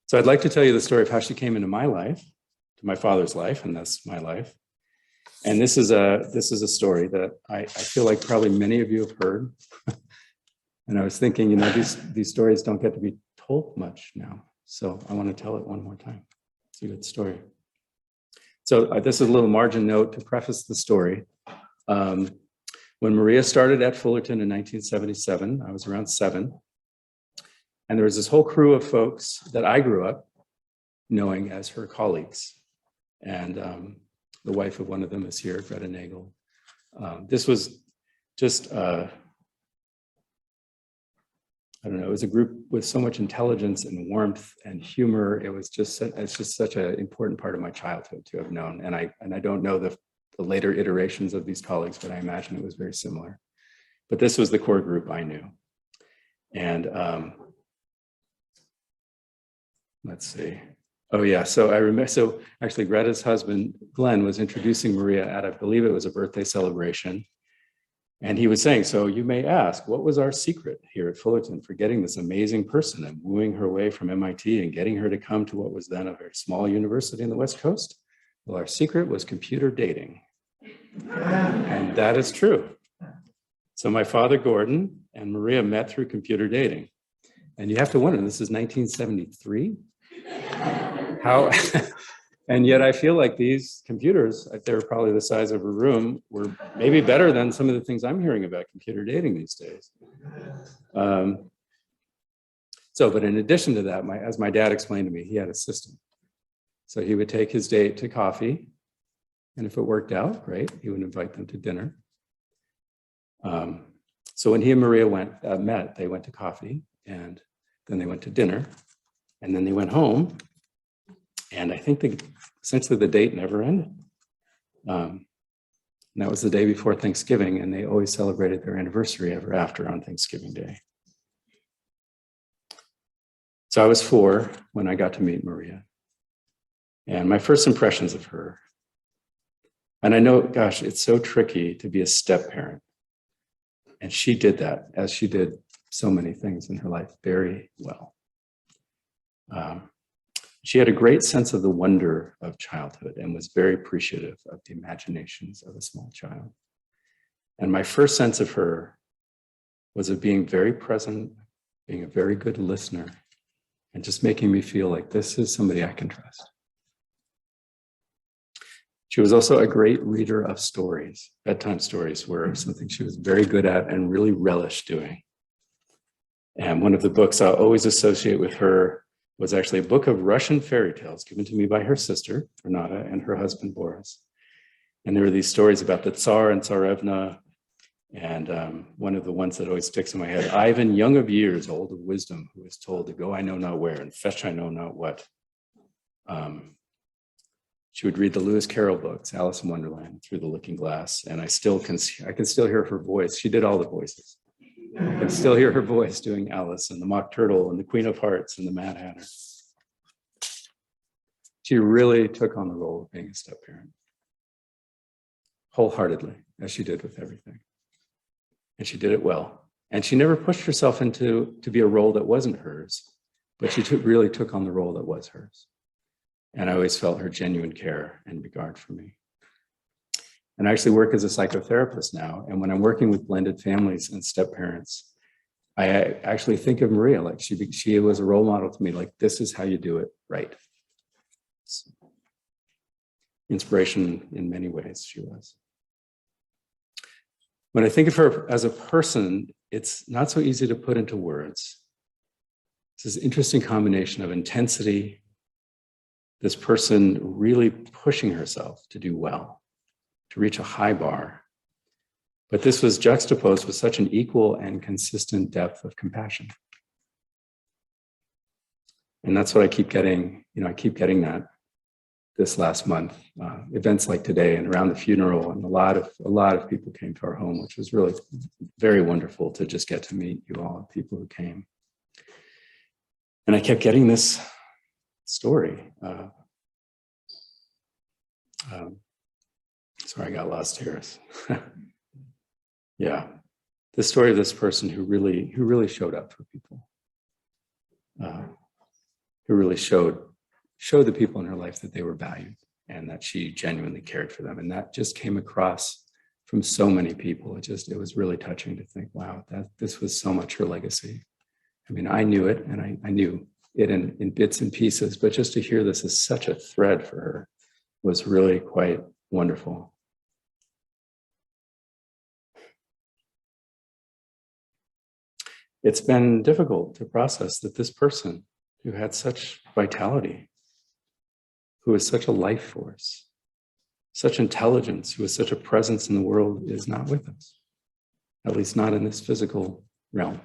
So I'd like to tell you the story of how she came into my life, to my father's life, and thus my life. And this is a story that I feel like probably many of you have heard. And I was thinking, you know, these stories don't get to be told much now. So I want to tell it one more time. It's a good story. So this is a little margin note to preface the story. When Maria started at Fullerton in 1977, I was around 7. And there was this whole crew of folks that I grew up knowing as her colleagues. And the wife of one of them is here, Greta Nagel. This was just, I don't know, it was a group with so much intelligence and warmth and humor. It's just such an important part of my childhood to have known. And I don't know the later iterations of these colleagues, but I imagine it was very similar. But this was the core group I knew. And let's see. Oh yeah, so I remember, so actually Greta's husband, Glenn, was introducing Maria at, I believe it was a birthday celebration. And he was saying, so you may ask, what was our secret here at Fullerton for getting this amazing person and wooing her away from MIT and getting her to come to what was then a very small university in the West Coast? Well, our secret was computer dating. And that is true. So my father, Gordon, and Maria met through computer dating. And you have to wonder, this is 1973? How, and yet I feel like these computers, they were probably the size of a room, were maybe better than some of the things I'm hearing about computer dating these days. But in addition to that, as my dad explained to me, he had a system. So he would take his date to coffee, and if it worked out, great, he would invite them to dinner. So when he and Maria met, they went to coffee, and then they went to dinner, and then they went home. And I think essentially the date never ended. And that was the day before Thanksgiving, and they always celebrated their anniversary ever after on Thanksgiving Day. So I was 4 when I got to meet Maria. And my first impressions of her, and I know, gosh, it's so tricky to be a step parent. And she did that, as she did so many things in her life very well. She had a great sense of the wonder of childhood and was very appreciative of the imaginations of a small child. And my first sense of her was of being very present, being a very good listener, and just making me feel like this is somebody I can trust. She was also a great reader of stories. Bedtime stories were something she was very good at and really relished doing. And one of the books I'll always associate with her was actually a book of Russian fairy tales given to me by her sister, Renata, and her husband, Boris. And there were these stories about the Tsar and Tsarevna. And one of the ones that always sticks in my head, Ivan, young of years, old of wisdom, who was told to go I know not where and fetch I know not what. She would read the Lewis Carroll books, Alice in Wonderland, Through the Looking Glass, and I can still hear her voice. She did all the voices. I can still hear her voice doing Alice and the Mock Turtle and the Queen of Hearts and the Mad Hatter. She really took on the role of being a step-parent wholeheartedly, as she did with everything. And she did it well. And she never pushed herself to be a role that wasn't hers, but she really took on the role that was hers. And I always felt her genuine care and regard for me. And I actually work as a psychotherapist now. And when I'm working with blended families and step-parents, I actually think of Maria like she was a role model to me, like this is how you do it right. So, inspiration in many ways she was. When I think of her as a person, it's not so easy to put into words. It's this interesting combination of intensity, this person really pushing herself to do well, to reach a high bar. But this was juxtaposed with such an equal and consistent depth of compassion. And that's what I keep getting, I keep getting that this last month. Events like today and around the funeral, and a lot of people came to our home, which was really very wonderful to just get to meet you all, people who came. And I kept getting this story. Sorry, I got lost here. Yeah, the story of this person who really showed up for people, who really showed the people in her life that they were valued and that she genuinely cared for them. And that just came across from so many people. It was really touching to think, wow, that this was so much her legacy. I mean, I knew it, and I knew it in bits and pieces, but just to hear this as such a thread for her was really quite wonderful. It's been difficult to process that this person who had such vitality, who is such a life force, such intelligence, who is such a presence in the world, is not with us, at least not in this physical realm.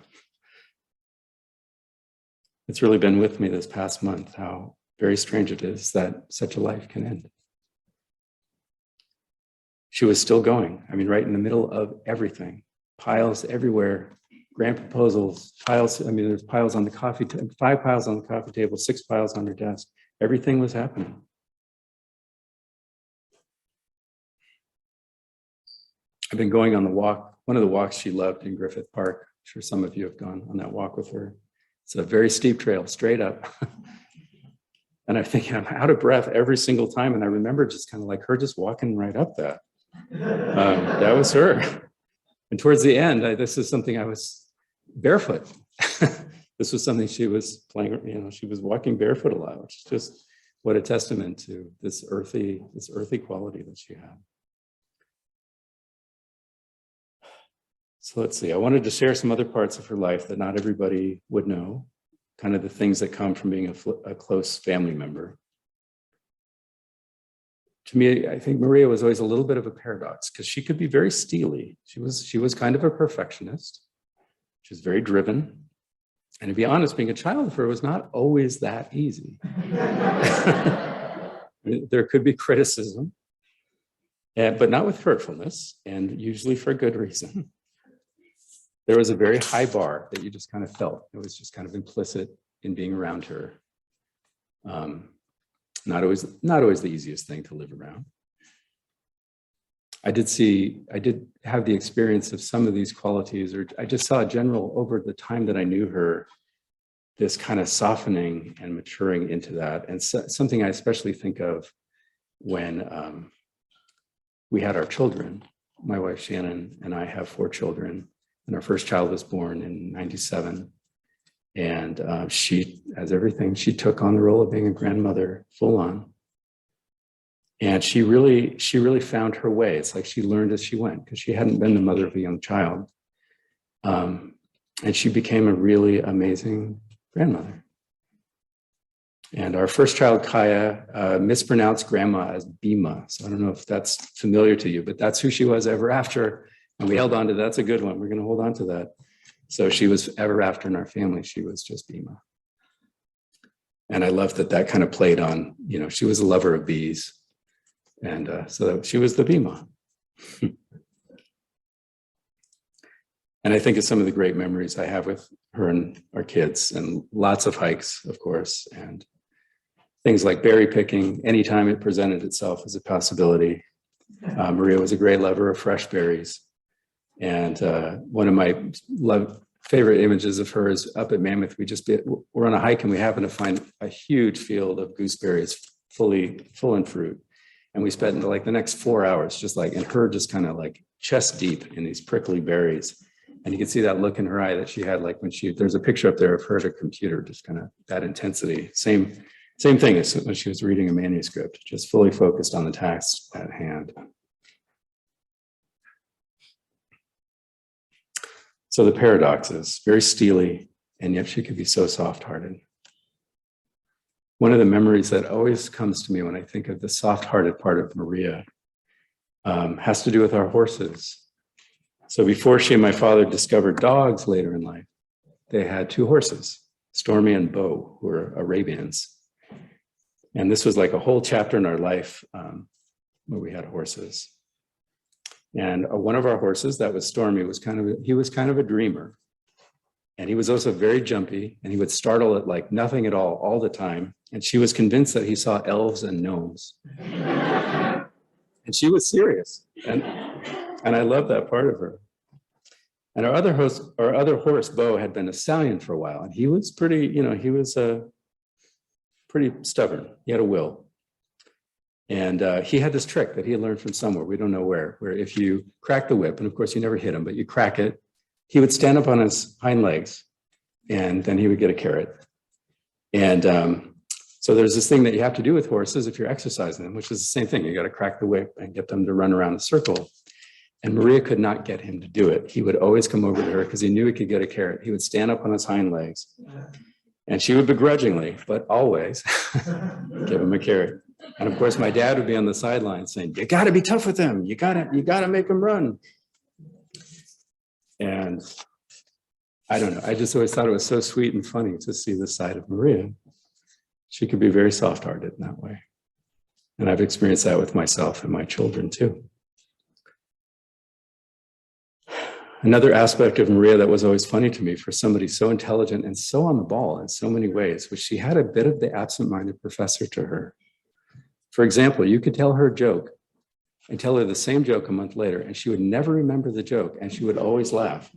It's really been with me this past month, how very strange it is that such a life can end. She was still going, right in the middle of everything, piles everywhere, grant proposals, piles, there's piles on the coffee table, 5 piles on the coffee table, 6 piles on her desk. Everything was happening. I've been going on the walk, one of the walks she loved in Griffith Park. I'm sure some of you have gone on that walk with her. It's a very steep trail, straight up. And I'm thinking, I'm out of breath every single time. And I remember just kind of like her just walking right up that. That was her. And towards the end, this is something I was barefoot. This was something she was playing, she was walking barefoot a lot, which is just what a testament to this earthy quality that she had. So let's see, I wanted to share some other parts of her life that not everybody would know, kind of the things that come from being a close family member. To me, I think Maria was always a little bit of a paradox because she could be very steely. She was kind of a perfectionist. She was very driven. And to be honest, being a child of her was not always that easy. There could be criticism, but not with hurtfulness, and usually for good reason. There was a very high bar that you just kind of felt. It was just kind of implicit in being around her. Not always the easiest thing to live around. I did have the experience of some of these qualities, or I just saw a general, over the time that I knew her, this kind of softening and maturing into that. And something I especially think of when we had our children. My wife Shannon and I have 4 children, and our first child was born in '97. And she, as everything, she took on the role of being a grandmother full on. And she really found her way. It's like she learned as she went, because she hadn't been the mother of a young child. And she became a really amazing grandmother. And our first child, Kaya, mispronounced grandma as Bima. So I don't know if that's familiar to you, but that's who she was ever after. And we held on to that. That's a good one. We're going to hold on to that. So she was ever after in our family. She was just Bima. And I love that kind of played on, you know, she was a lover of bees. And so she was the Bima. And I think of some of the great memories I have with her and our kids, and lots of hikes, of course, and things like berry picking anytime it presented itself as a possibility. Maria was a great lover of fresh berries. And one of my favorite images of her is up at Mammoth. We're on a hike and we happen to find a huge field of gooseberries full in fruit. And we spent like the next 4 hours just like, and her just kind of like chest deep in these prickly berries. And you can see that look in her eye that she had, like when there's a picture up there of her at a computer, just kind of that intensity. Same thing as when she was reading a manuscript, just fully focused on the task at hand. So the paradoxes, very steely, and yet she could be so soft-hearted. One of the memories that always comes to me when I think of the soft-hearted part of Maria has to do with our horses. So before she and my father discovered dogs later in life, they had 2 horses, Stormy and Bo, who were Arabians. And this was like a whole chapter in our life where we had horses. And one of our horses, that was Stormy, was kind of a dreamer. And he was also very jumpy, and he would startle at like nothing at all the time. And she was convinced that he saw elves and gnomes. And she was serious. And I love that part of her. And our other horse, Bo, had been a stallion for a while. And he was pretty stubborn. He had a will. And he had this trick that he had learned from somewhere, we don't know where if you crack the whip, and of course you never hit him, but you crack it, he would stand up on his hind legs, and then he would get a carrot. And so there's this thing that you have to do with horses if you're exercising them, which is the same thing. You got to crack the whip and get them to run around a circle. And Maria could not get him to do it. He would always come over to her because he knew he could get a carrot. He would stand up on his hind legs, and she would begrudgingly, but always, give him a carrot. And of course, my dad would be on the sidelines saying, "You got to be tough with him. You got to make him run." And I don't know. I just always thought it was so sweet and funny to see this side of Maria. She could be very soft-hearted in that way. And I've experienced that with myself and my children too. Another aspect of Maria that was always funny to me, for somebody so intelligent and so on the ball in so many ways, was she had a bit of the absent-minded professor to her. For example, you could tell her a joke and tell her the same joke a month later, and she would never remember the joke, and she would always laugh.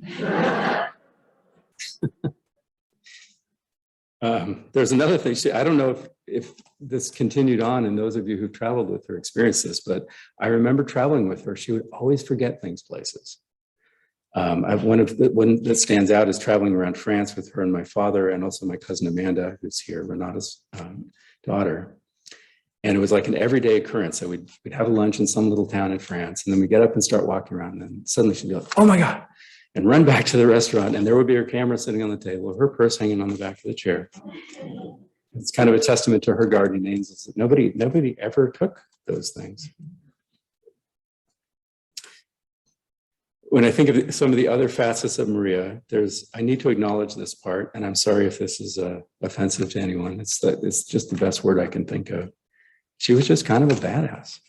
There's another thing. I don't know if this continued on, and those of you who've traveled with her experienced this, but I remember traveling with her. She would always forget things places. One that stands out is traveling around France with her and my father, and also my cousin Amanda, who's here, Renata's daughter. And it was like an everyday occurrence that we'd have a lunch in some little town in France, and then we'd get up and start walking around, and suddenly she'd be like, "Oh my God," and run back to the restaurant, and there would be her camera sitting on the table, her purse hanging on the back of the chair. It's kind of a testament to her guardian angels that nobody ever took those things. When I think of some of the other facets of Maria, I need to acknowledge this part, and I'm sorry if this is offensive to anyone. It's just the best word I can think of. She was just kind of a badass.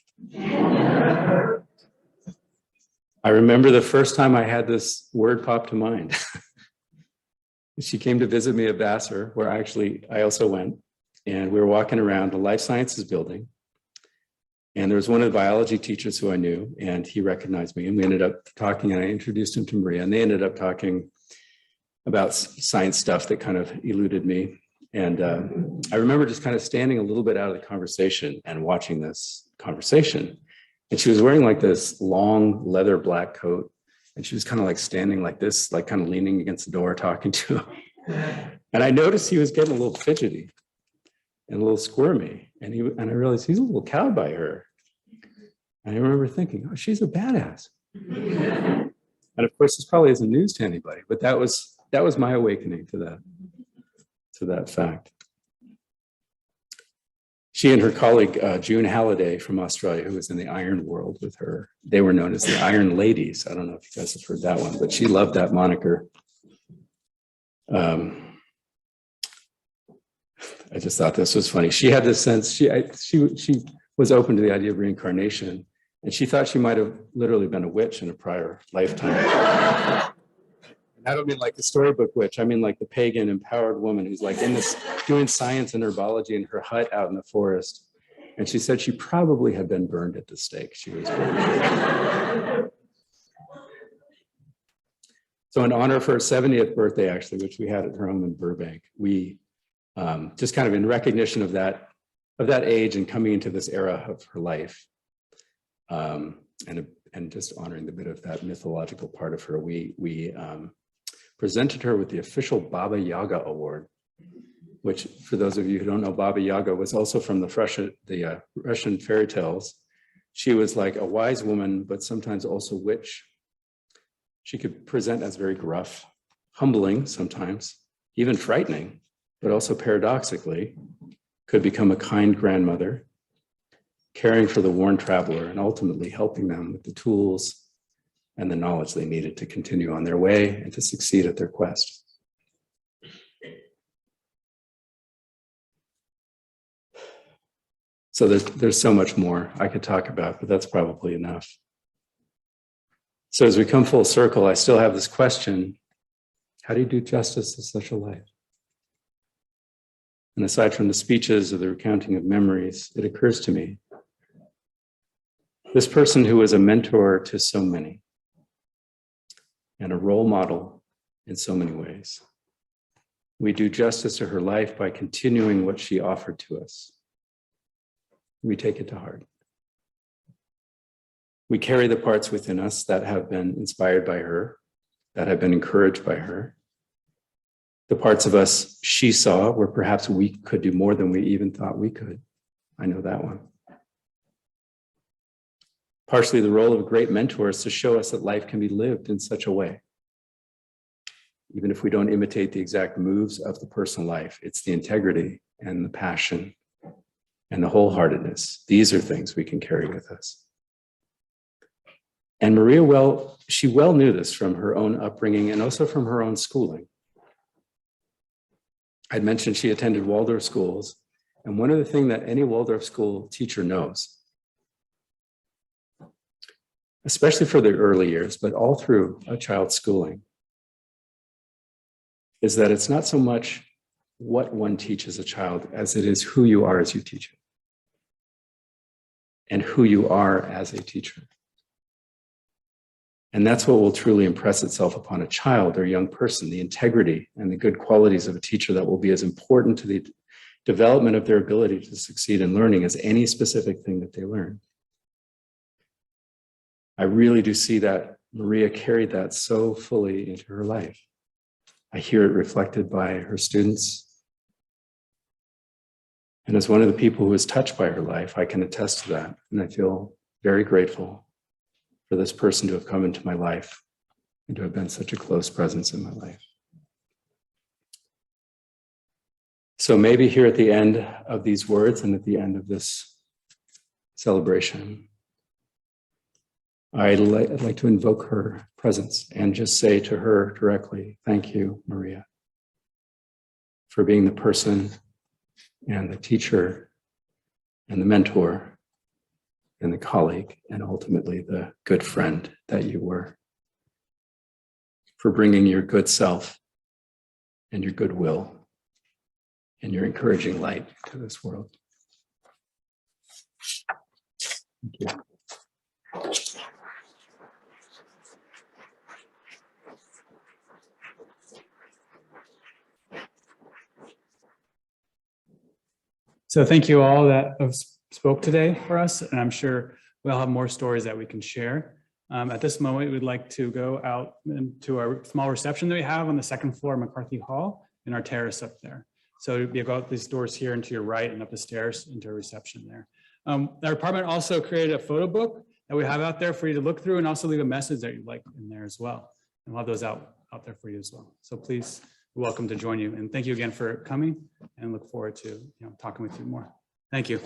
I remember the first time I had this word pop to mind. She came to visit me at Vassar, where I also went, and we were walking around the life sciences building. And there was one of the biology teachers who I knew, and he recognized me, and we ended up talking, and I introduced him to Maria, and they ended up talking about science stuff that kind of eluded me. And I remember just kind of standing a little bit out of the conversation and watching this conversation. And she was wearing like this long leather black coat. And she was kind of like standing like this, like kind of leaning against the door, talking to him. And I noticed he was getting a little fidgety and a little squirmy. And I realized he's a little cowed by her. And I remember thinking, oh, she's a badass. And of course, this probably isn't news to anybody, but that was my awakening to that fact. She and her colleague, June Halliday from Australia, who was in the iron world with her, they were known as the Iron Ladies. I don't know if you guys have heard that one, but she loved that moniker. I just thought this was funny. She had this sense, she was open to the idea of reincarnation, and she thought she might have literally been a witch in a prior lifetime. I don't mean like the storybook witch. I mean like the pagan empowered woman who's like in this doing science and herbology in her hut out in the forest. And she said she probably had been burned at the stake. She was burned. So in honor of her 70th birthday, actually, which we had at her home in Burbank, we just kind of in recognition of that age and coming into this era of her life, and just honoring the bit of that mythological part of her, we presented her with the official Baba Yaga Award, which, for those of you who don't know, Baba Yaga was also from the Russian fairy tales. She was like a wise woman, but sometimes also witch. She could present as very gruff, humbling sometimes, even frightening, but also paradoxically could become a kind grandmother, caring for the worn traveler and ultimately helping them with the tools and the knowledge they needed to continue on their way and to succeed at their quest. So there's so much more I could talk about, but that's probably enough. So as we come full circle, I still have this question: how do you do justice to such a life? And aside from the speeches or the recounting of memories, it occurs to me, this person who was a mentor to so many and a role model in so many ways, we do justice to her life by continuing what she offered to us. We take it to heart. We carry the parts within us that have been inspired by her, that have been encouraged by her. The parts of us she saw where perhaps we could do more than we even thought we could. I know that one. Partially the role of a great mentor is to show us that life can be lived in such a way. Even if we don't imitate the exact moves of the personal life, it's the integrity and the passion and the wholeheartedness. These are things we can carry with us. And Maria, she well knew this from her own upbringing and also from her own schooling. I'd mentioned she attended Waldorf schools, and one of the things that any Waldorf school teacher knows, especially for the early years, but all through a child's schooling, is that it's not so much what one teaches a child as it is who you are as you teach it, and who you are as a teacher. And that's what will truly impress itself upon a child or young person, the integrity and the good qualities of a teacher that will be as important to the development of their ability to succeed in learning as any specific thing that they learn. I really do see that Maria carried that so fully into her life. I hear it reflected by her students. And as one of the people who was touched by her life, I can attest to that. And I feel very grateful for this person to have come into my life and to have been such a close presence in my life. So maybe here at the end of these words and at the end of this celebration, I'd like to invoke her presence and just say to her directly, thank you, Maria, for being the person and the teacher and the mentor and the colleague, and ultimately the good friend that you were, for bringing your good self and your goodwill and your encouraging light to this world. Thank you. So thank you all that have spoke today for us, and I'm sure we'll have more stories that we can share. At this moment, we'd like to go out into our small reception that we have on the second floor of McCarthy Hall in our terrace up there. So you go out these doors here and to your right and up the stairs into a reception there. Our department also created a photo book that we have out there for you to look through, and also leave a message that you'd like in there as well. And we'll have those out there for you as well. So please, you're welcome to join you. And thank you again for coming, and look forward to talking with you more. Thank you.